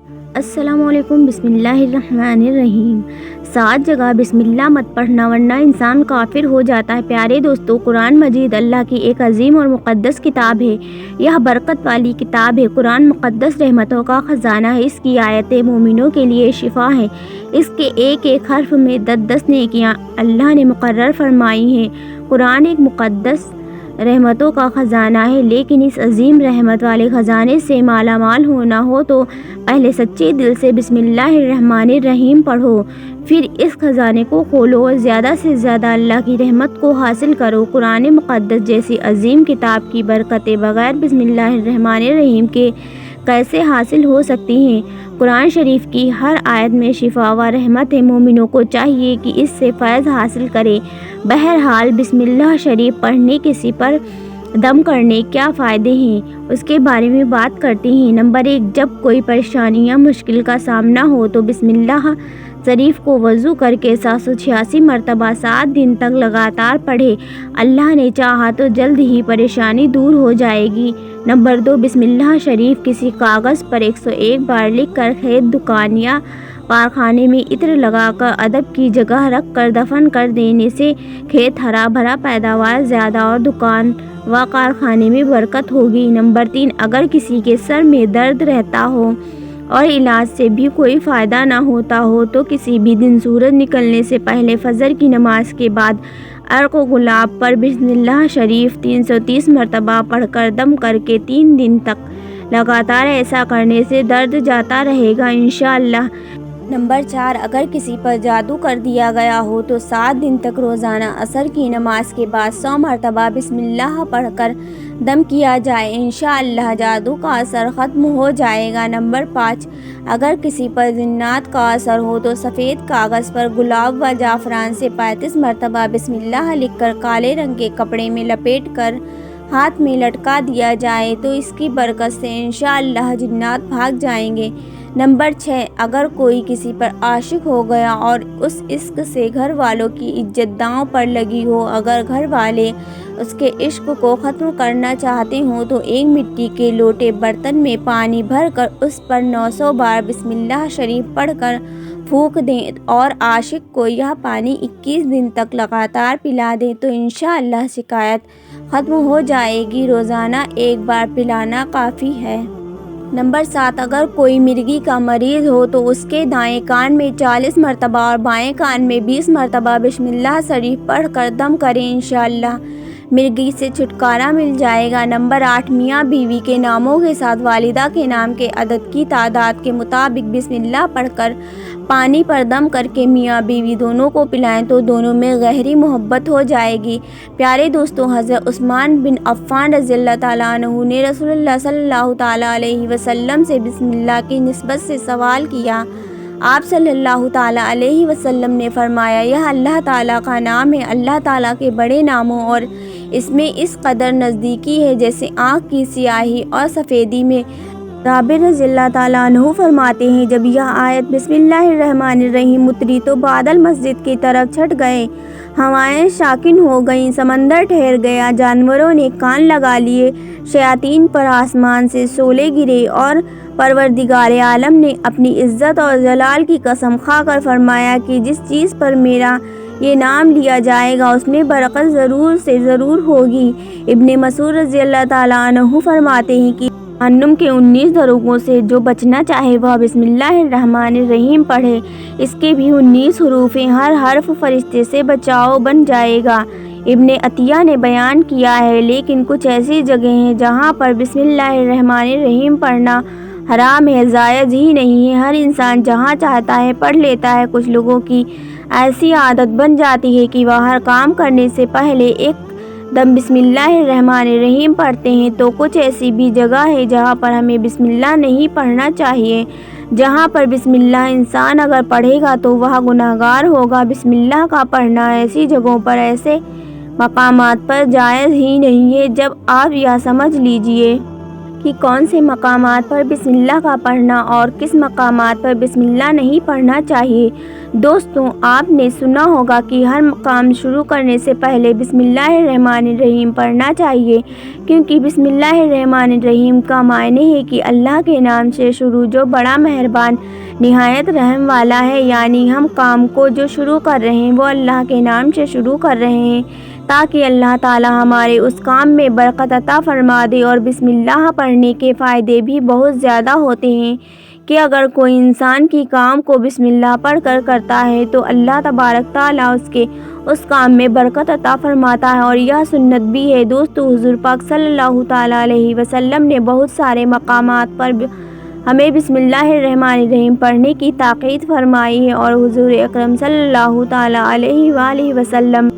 السلام علیکم۔ بسم اللہ الرحمن الرحیم۔ 7 جگہ بسم اللہ مت پڑھنا ورنہ انسان کافر ہو جاتا ہے۔ پیارے دوستو، قرآن مجید اللہ کی ایک عظیم اور مقدس کتاب ہے۔ یہ برکت والی کتاب ہے۔ قرآن مقدس رحمتوں کا خزانہ ہے۔ اس کی آیتیں مومنوں کے لیے شفا ہیں۔ اس کے ایک ایک حرف میں 10 نیکیاں اللہ نے مقرر فرمائی ہیں۔ قرآن ایک مقدس رحمتوں کا خزانہ ہے، لیکن اس عظیم رحمت والے خزانے سے مالا مال ہونا ہو تو پہلے سچے دل سے بسم اللہ الرحمن الرحیم پڑھو، پھر اس خزانے کو کھولو اور زیادہ سے زیادہ اللہ کی رحمت کو حاصل کرو۔ قرآن مقدس جیسی عظیم کتاب کی برکتیں بغیر بسم اللہ الرحمن الرحیم کے کیسے حاصل ہو سکتی ہیں؟ قرآن شریف کی ہر آیت میں شفا و رحمت ہے۔ مومنوں کو چاہیے کہ اس سے فیض حاصل کرے۔ بہرحال بسم اللہ شریف پڑھنے کسی پر دم کرنے کیا فائدے ہیں، اس کے بارے میں بات کرتے ہیں۔ نمبر 1، جب کوئی پریشانی یا مشکل کا سامنا ہو تو بسم اللہ شریف کو وضو کر کے 786 مرتبہ 7 دن تک لگاتار پڑھے۔ اللہ نے چاہا تو جلد ہی پریشانی دور ہو جائے گی۔ نمبر 2، بسم اللہ شریف کسی کاغذ پر 101 بار لکھ کر کھیت، دکان یا کارخانے میں عطر لگا کر ادب کی جگہ رکھ کر دفن کر دینے سے کھیت ہرا بھرا، پیداوار زیادہ اور دکان و کارخانے میں برکت ہوگی۔ نمبر 3، اگر کسی کے سر میں درد رہتا ہو اور علاج سے بھی کوئی فائدہ نہ ہوتا ہو تو کسی بھی دن سورج نکلنے سے پہلے فجر کی نماز کے بعد عرق و گلاب پر بسم اللہ شریف 330 مرتبہ پڑھ کر دم کر کے 3 دن تک لگاتار ایسا کرنے سے درد جاتا رہے گا انشاءاللہ۔ نمبر 4، اگر کسی پر جادو کر دیا گیا ہو تو 7 دن تک روزانہ عصر کی نماز کے بعد 100 مرتبہ بسم اللہ پڑھ کر دم کیا جائے، انشاءاللہ جادو کا اثر ختم ہو جائے گا۔ نمبر 5، اگر کسی پر جنات کا اثر ہو تو سفید کاغذ پر گلاب و جعفران سے 35 مرتبہ بسم اللہ لکھ کر کالے رنگ کے کپڑے میں لپیٹ کر ہاتھ میں لٹکا دیا جائے تو اس کی برکت سے انشاءاللہ جنات بھاگ جائیں گے۔ نمبر 6، اگر کوئی کسی پر عاشق ہو گیا اور اس عشق سے گھر والوں کی عزت داؤں پر لگی ہو، اگر گھر والے اس کے عشق کو ختم کرنا چاہتے ہوں تو ایک مٹی کے لوٹے برتن میں پانی بھر کر اس پر 900 بار بسم اللہ شریف پڑھ کر پھونک دیں اور عاشق کو یہ پانی 21 دن تک لگاتار پلا دیں تو انشاءاللہ شکایت ختم ہو جائے گی۔ روزانہ 1 بار پلانا کافی ہے۔ نمبر 7، اگر کوئی مرگی کا مریض ہو تو اس کے دائیں کان میں 40 مرتبہ اور بائیں کان میں 20 مرتبہ بسم اللہ شریف پڑھ کر دم کریں، انشاءاللہ مرگی سے چھٹکارا مل جائے گا۔ نمبر 8، میاں بیوی کے ناموں کے ساتھ والدہ کے نام کے عدد کی تعداد کے مطابق بسم اللہ پڑھ کر پانی پر دم کر کے میاں بیوی دونوں کو پلائیں تو دونوں میں گہری محبت ہو جائے گی۔ پیارے دوستو، حضرت عثمان بن عفان رضی اللہ تعالیٰ عنہ نے رسول اللہ صلی اللہ تعالیٰ علیہ وسلم سے بسم اللہ کی نسبت سے سوال کیا۔ آپ صلی اللہ تعالیٰ علیہ وسلم نے فرمایا، یہ اللہ تعالیٰ کا نام ہے۔ اللہ تعالیٰ کے بڑے ناموں اور اس میں اس قدر نزدیکی ہے جیسے آنکھ کی سیاہی اور سفیدی میں۔ جابر رضی اللہ تعالیٰ عنہ فرماتے ہیں، جب یہ آیت بسم اللہ الرحمن الرحیم اتری تو بادل مسجد کی طرف چھٹ گئے، ہوائیں ساکن ہو گئیں، سمندر ٹھہر گیا، جانوروں نے کان لگا لیے، شیاطین پر آسمان سے شعلے گرے اور پروردگار عالم نے اپنی عزت اور جلال کی قسم کھا کر فرمایا کہ جس چیز پر میرا یہ نام لیا جائے گا اس میں برکت ضرور سے ضرور ہوگی۔ ابن مسعود رضی اللہ تعالیٰ عنہ فرماتے ہیں کہ جہنم کے 19 دروگوں سے جو بچنا چاہے وہ بسم اللہ الرحمن الرحیم پڑھے، اس کے بھی 19 حروف ہیں، ہر حرف فرشتے سے بچاؤ بن جائے گا۔ ابن عطیہ نے بیان کیا ہے، لیکن کچھ ایسی جگہیں ہیں جہاں پر بسم اللہ الرحمن الرحیم پڑھنا حرام ہے، جائز ہی نہیں ہے، ہر انسان جہاں چاہتا ہے پڑھ لیتا ہے۔ کچھ لوگوں کی ایسی عادت بن جاتی ہے کہ وہ ہر کام کرنے سے پہلے ایک دم بسم اللہ الرحمن الرحیم پڑھتے ہیں، تو کچھ ایسی بھی جگہ ہے جہاں پر ہمیں بسم اللہ نہیں پڑھنا چاہیے۔ جہاں پر بسم اللہ انسان اگر پڑھے گا تو وہ گناہگار ہوگا۔ بسم اللہ کا پڑھنا ایسی جگہوں پر، ایسے مقامات پر جائز ہی نہیں ہے۔ جب آپ یہ سمجھ لیجئے کہ کون سے مقامات پر بسم اللہ کا پڑھنا اور کس مقامات پر بسم اللہ نہیں پڑھنا چاہیے۔ دوستوں، آپ نے سنا ہوگا کہ ہر کام شروع کرنے سے پہلے بسم اللہ الرحمن الرحیم پڑھنا چاہیے، کیونکہ بسم اللہ الرحمن الرحیم کا معنی ہے کہ اللہ کے نام سے شروع جو بڑا مہربان نہایت رحم والا ہے، یعنی ہم کام کو جو شروع کر رہے ہیں وہ اللہ کے نام سے شروع کر رہے ہیں تاکہ اللہ تعالی ہمارے اس کام میں برکت عطا فرما دے۔ اور بسم اللہ پڑھنے کے فائدے بھی بہت زیادہ ہوتے ہیں کہ اگر کوئی انسان کی کام کو بسم اللہ پڑھ کر کرتا ہے تو اللہ تبارک تعالیٰ اس کام میں برکت عطا فرماتا ہے، اور یہ سنت بھی ہے۔ دوستو، حضور پاک صلی اللہ تعالیٰ علیہ وسلم نے بہت سارے مقامات پر ہمیں بسم اللہ الرحمن الرحیم پڑھنے کی تاکید فرمائی ہے، اور حضور اکرم صلی اللہ تعالیٰ علیہ وآلہ وسلم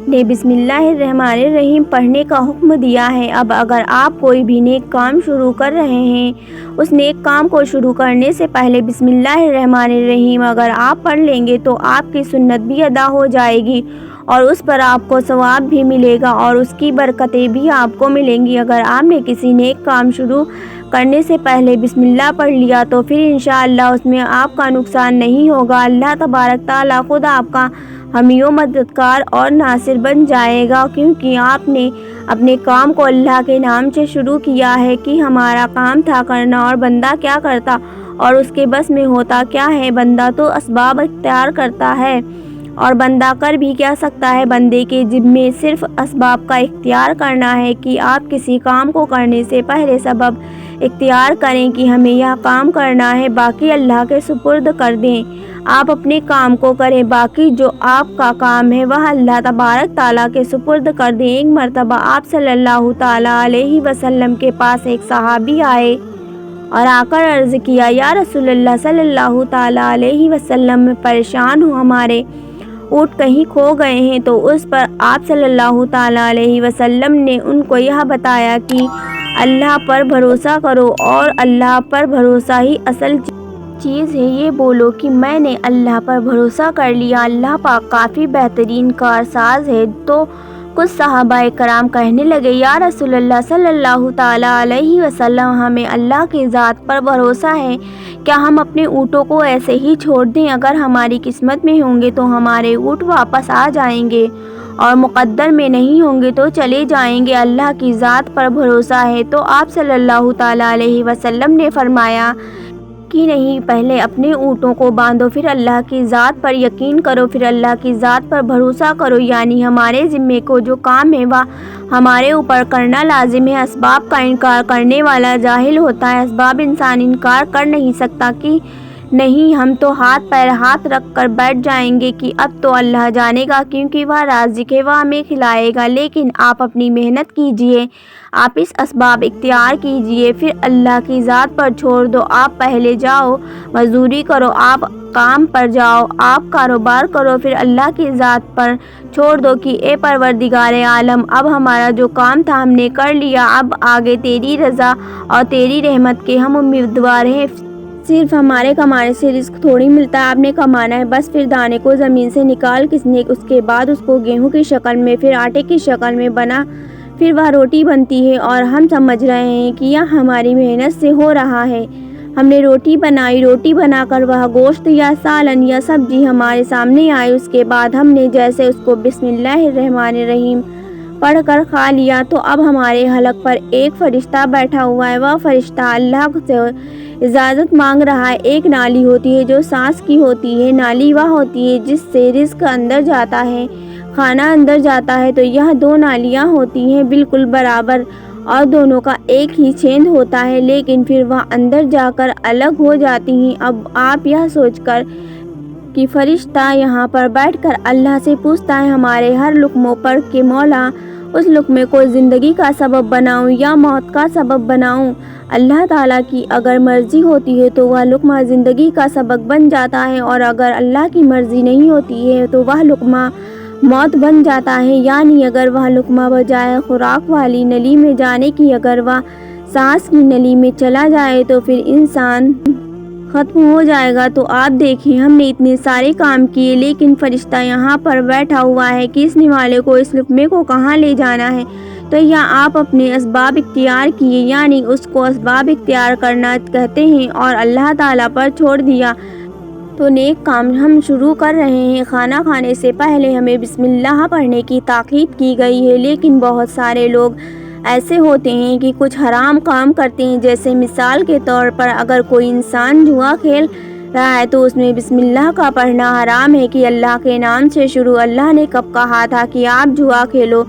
نے بسم اللہ الرحمن الرحیم پڑھنے کا حکم دیا ہے۔ اب اگر آپ کوئی بھی نیک کام شروع کر رہے ہیں، اس نیک کام کو شروع کرنے سے پہلے بسم اللہ الرحمن الرحیم اگر آپ پڑھ لیں گے تو آپ کی سنت بھی ادا ہو جائے گی، اور اس پر آپ کو ثواب بھی ملے گا اور اس کی برکتیں بھی آپ کو ملیں گی۔ اگر آپ نے کسی نیک کام شروع کرنے سے پہلے بسم اللہ پڑھ لیا تو پھر انشاءاللہ اس میں آپ کا نقصان نہیں ہوگا۔ اللہ تبارک تعالیٰ خود آپ کا حامی و مددگار اور ناصر بن جائے گا، کیونکہ آپ نے اپنے کام کو اللہ کے نام سے شروع کیا ہے کہ ہمارا کام تھا کرنا اور بندہ کیا کرتا اور اس کے بس میں ہوتا کیا ہے۔ بندہ تو اسباب اختیار کرتا ہے اور بندہ کر بھی کیا سکتا ہے۔ بندے کے ذمے صرف اسباب کا اختیار کرنا ہے کہ آپ کسی کام کو کرنے سے پہلے سبب اختیار کریں کہ ہمیں یہ کام کرنا ہے، باقی اللہ کے سپرد کر دیں۔ آپ اپنے کام کو کریں، باقی جو آپ کا کام ہے وہ اللہ تبارک تعالیٰ کے سپرد کر دیں۔ ایک مرتبہ آپ صلی اللہ تعالیٰ علیہ وسلم کے پاس ایک صحابی آئے اور آ کر عرض کیا، یا رسول اللہ صلی اللہ تعالیٰ علیہ وسلم، میں پریشان ہوں، ہمارے اونٹ کہیں کھو گئے ہیں۔ تو اس پر آپ صلی اللہ تعالیٰ علیہ وسلم نے ان کو یہ بتایا کہ اللہ پر بھروسہ کرو، اور اللہ پر بھروسہ ہی اصل چیز ہے۔ یہ بولو کہ میں نے اللہ پر بھروسہ کر لیا، اللہ پاک کافی بہترین کارساز ہے۔ تو کچھ صحابہ کرام کہنے لگے، یا رسول اللہ صلی اللہ تعالیٰ علیہ وسلم، ہمیں اللہ کی ذات پر بھروسہ ہے، کیا ہم اپنے اونٹوں کو ایسے ہی چھوڑ دیں؟ اگر ہماری قسمت میں ہوں گے تو ہمارے اونٹ واپس آ جائیں گے، اور مقدر میں نہیں ہوں گے تو چلے جائیں گے۔ اللہ کی ذات پر بھروسہ ہے۔ تو آپ صلی اللہ تعالیٰ علیہ وسلم نے فرمایا کہ نہیں، پہلے اپنے اونٹوں کو باندھو، پھر اللہ کی ذات پر یقین کرو، پھر اللہ کی ذات پر بھروسہ کرو، یعنی ہمارے ذمے کو جو کام ہے وہ ہمارے اوپر کرنا لازم ہے۔ اسباب کا انکار کرنے والا جاہل ہوتا ہے۔ اسباب انسان انکار کر نہیں سکتا کہ نہیں، ہم تو ہاتھ رکھ کر بیٹھ جائیں گے کہ اب تو اللہ جانے گا، کیونکہ وہ رازق ہے، وہ ہمیں کھلائے گا۔ لیکن آپ اپنی محنت کیجئے، آپ اس اسباب اختیار کیجئے، پھر اللہ کی ذات پر چھوڑ دو۔ آپ پہلے جاؤ مزدوری کرو، آپ کام پر جاؤ، آپ کاروبار کرو، پھر اللہ کی ذات پر چھوڑ دو کہ اے پروردگار عالم، اب ہمارا جو کام تھا ہم نے کر لیا، اب آگے تیری رضا اور تیری رحمت کے ہم امیدوار ہیں۔ صرف ہمارے کمانے سے رزق تھوڑی ملتا ہے، آپ نے کمانا ہے بس۔ پھر دانے کو زمین سے نکال کس نے، اس کے بعد اس کو گیہوں کی شکل میں، پھر آٹے کی شکل میں بنا، پھر وہ روٹی بنتی ہے، اور ہم سمجھ رہے ہیں کہ یہ ہماری محنت سے ہو رہا ہے۔ ہم نے روٹی بنائی، روٹی بنا کر وہ گوشت یا سالن یا سبزی ہمارے سامنے آئی، اس کے بعد ہم نے جیسے اس کو بسم اللہ الرحمن الرحیم پڑھ کر کھا لیا، تو اب ہمارے حلق پر ایک فرشتہ بیٹھا ہوا ہے، وہ فرشتہ اللہ سے اجازت مانگ رہا ہے۔ ایک نالی ہوتی ہے جو سانس کی ہوتی ہے، نالی وہ ہوتی ہے جس سے رزق اندر جاتا ہے، کھانا اندر جاتا ہے۔ تو یہ دو نالیاں ہوتی ہیں بالکل برابر، اور دونوں کا ایک ہی چھید ہوتا ہے، لیکن پھر وہ اندر جا کر الگ ہو جاتی ہیں۔ اب آپ یہ سوچ کر کہ فرشتہ یہاں پر بیٹھ کر اللہ سے پوچھتا ہے ہمارے ہر لقموں پر کہ مولا، اس لقمے کو زندگی کا سبب بناؤں یا موت کا سبب بناؤں؟ اللہ تعالیٰ کی اگر مرضی ہوتی ہے تو وہ لقمہ زندگی کا سبب بن جاتا ہے، اور اگر اللہ کی مرضی نہیں ہوتی ہے تو وہ لقمہ موت بن جاتا ہے۔ یعنی اگر وہ لقمہ بجائے خوراک والی نلی میں جانے کی اگر وہ سانس کی نلی میں چلا جائے تو پھر انسان ختم ہو جائے گا۔ تو آپ دیکھیں، ہم نے اتنے سارے کام کیے، لیکن فرشتہ یہاں پر بیٹھا ہوا ہے کہ اس نوالے کو اس لقمے کو کہاں لے جانا ہے۔ تو یہاں آپ اپنے اسباب اختیار کیے، یعنی اس کو اسباب اختیار کرنا کہتے ہیں، اور اللہ تعالیٰ پر چھوڑ دیا تو نیک کام ہم شروع کر رہے ہیں۔ کھانا کھانے سے پہلے ہمیں بسم اللہ پڑھنے کی تاکید کی گئی ہے، لیکن بہت سارے لوگ ایسے ہوتے ہیں کہ کچھ حرام کام کرتے ہیں، جیسے مثال کے طور پر اگر کوئی انسان جوا کھیل رہا ہے تو اس میں بسم اللہ کا پڑھنا حرام ہے کہ اللہ کے نام سے شروع۔ اللہ نے کب کہا تھا کہ آپ جوا کھیلو؟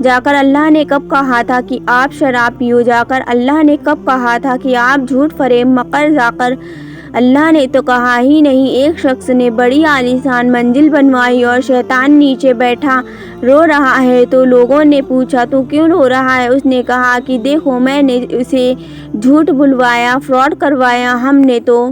جا کر اللہ نے کب کہا تھا کہ آپ شراب پیو؟ جا کر اللہ نے کب کہا تھا کہ آپ جھوٹ فریب مکر جا کر اللہ نے تو کہا ہی نہیں۔ ایک شخص نے بڑی عالیشان منزل بنوائی اور شیطان نیچے بیٹھا رو رہا ہے، تو لوگوں نے پوچھا تو کیوں رو رہا ہے؟ اس نے کہا کہ دیکھو، میں نے اسے جھوٹ بلوایا، فراڈ کروایا، ہم نے تو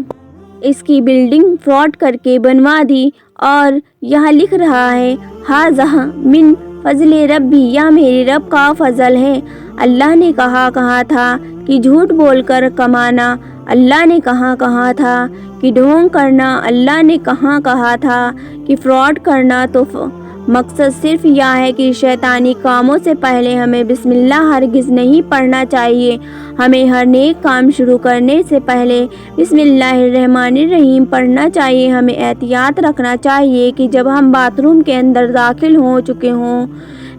اس کی بلڈنگ فراڈ کر کے بنوا دی، اور یہاں لکھ رہا ہے ھذا من فضل ربی، یہ میرے رب کا فضل ہے۔ اللہ نے کہا تھا کہ جھوٹ بول کر کمانا، اللہ نے کہا تھا کہ ڈھونگ کرنا، اللہ نے کہا تھا کہ فراڈ کرنا۔ تو مقصد صرف یہ ہے کہ شیطانی کاموں سے پہلے ہمیں بسم اللہ ہرگز نہیں پڑھنا چاہیے۔ ہمیں ہر نیک کام شروع کرنے سے پہلے بسم اللہ الرحمن الرحیم پڑھنا چاہیے۔ ہمیں احتیاط رکھنا چاہیے کہ جب ہم باتھ روم کے اندر داخل ہو چکے ہوں،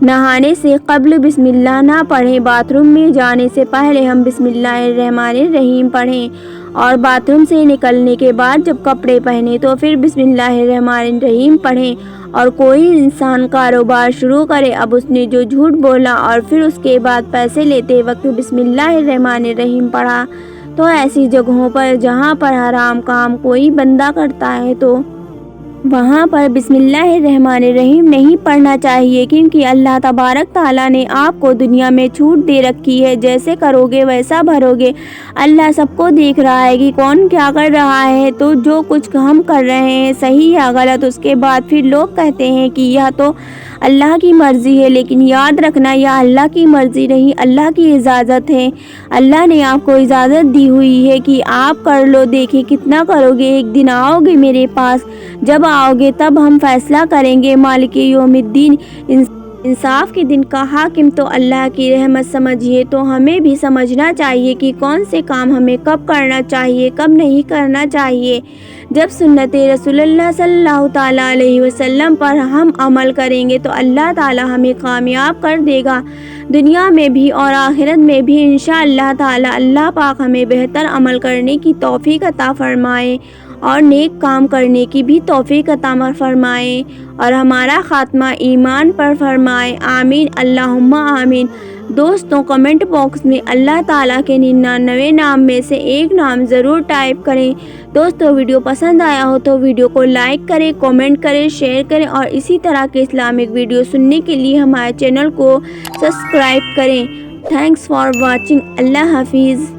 نہانے سے قبل بسم اللہ نہ پڑھیں، باتھ روم میں جانے سے پہلے ہم بسم اللہ الرحمن الرحیم پڑھیں، اور باتھ روم سے نکلنے کے بعد جب کپڑے پہنیں تو پھر بسم اللہ الرحمن الرحیم پڑھیں۔ اور کوئی انسان کاروبار شروع کرے، اب اس نے جو جھوٹ بولا اور پھر اس کے بعد پیسے لیتے وقت بسم اللہ الرحمن الرحیم پڑھا، تو ایسی جگہوں پر جہاں پر حرام کام کوئی بندہ کرتا ہے تو وہاں پر بسم اللہ الرحمن الرحیم نہیں پڑھنا چاہیے، کیونکہ اللہ تبارک تعالیٰ نے آپ کو دنیا میں چھوٹ دے رکھی ہے، جیسے کرو گے ویسا بھرو گے۔ اللہ سب کو دیکھ رہا ہے کہ کون کیا کر رہا ہے، تو جو کچھ ہم کر رہے ہیں صحیح یا غلط، اس کے بعد پھر لوگ کہتے ہیں کہ یہ تو اللہ کی مرضی ہے، لیکن یاد رکھنا یہ اللہ کی مرضی نہیں، اللہ کی اجازت ہے۔ اللہ نے آپ کو اجازت دی ہوئی ہے کہ آپ کر لو، دیکھیں کتنا کرو گے۔ ایک دن آؤ گے میرے پاس، جب آؤ گے تب ہم فیصلہ کریں گے۔ مالک یوم الدین، انصاف کے دن کا حاکم تو اللہ کی رحمت سمجھیے۔ تو ہمیں بھی سمجھنا چاہیے کہ کون سے کام ہمیں کب کرنا چاہیے، کب نہیں کرنا چاہیے۔ جب سنت رسول اللہ صلی اللہ تعالیٰ علیہ وسلم پر ہم عمل کریں گے تو اللہ تعالیٰ ہمیں کامیاب کر دے گا، دنیا میں بھی اور آخرت میں بھی انشاءاللہ تعالیٰ۔ اللہ پاک ہمیں بہتر عمل کرنے کی توفیق عطا فرمائے اور نیک کام کرنے کی بھی توفیق عطا فرمائے، اور ہمارا خاتمہ ایمان پر فرمائے، آمین اللہم آمین۔ دوستوں، کمنٹ باکس میں اللہ تعالیٰ کے 99 نام میں سے ایک نام ضرور ٹائپ کریں۔ دوستوں، ویڈیو پسند آیا ہو تو ویڈیو کو لائک کریں، کمنٹ کریں، شیئر کریں، اور اسی طرح کے اسلامک ویڈیو سننے کے لیے ہمارے چینل کو سبسکرائب کریں۔ Thanks for watching. اللہ حافظ۔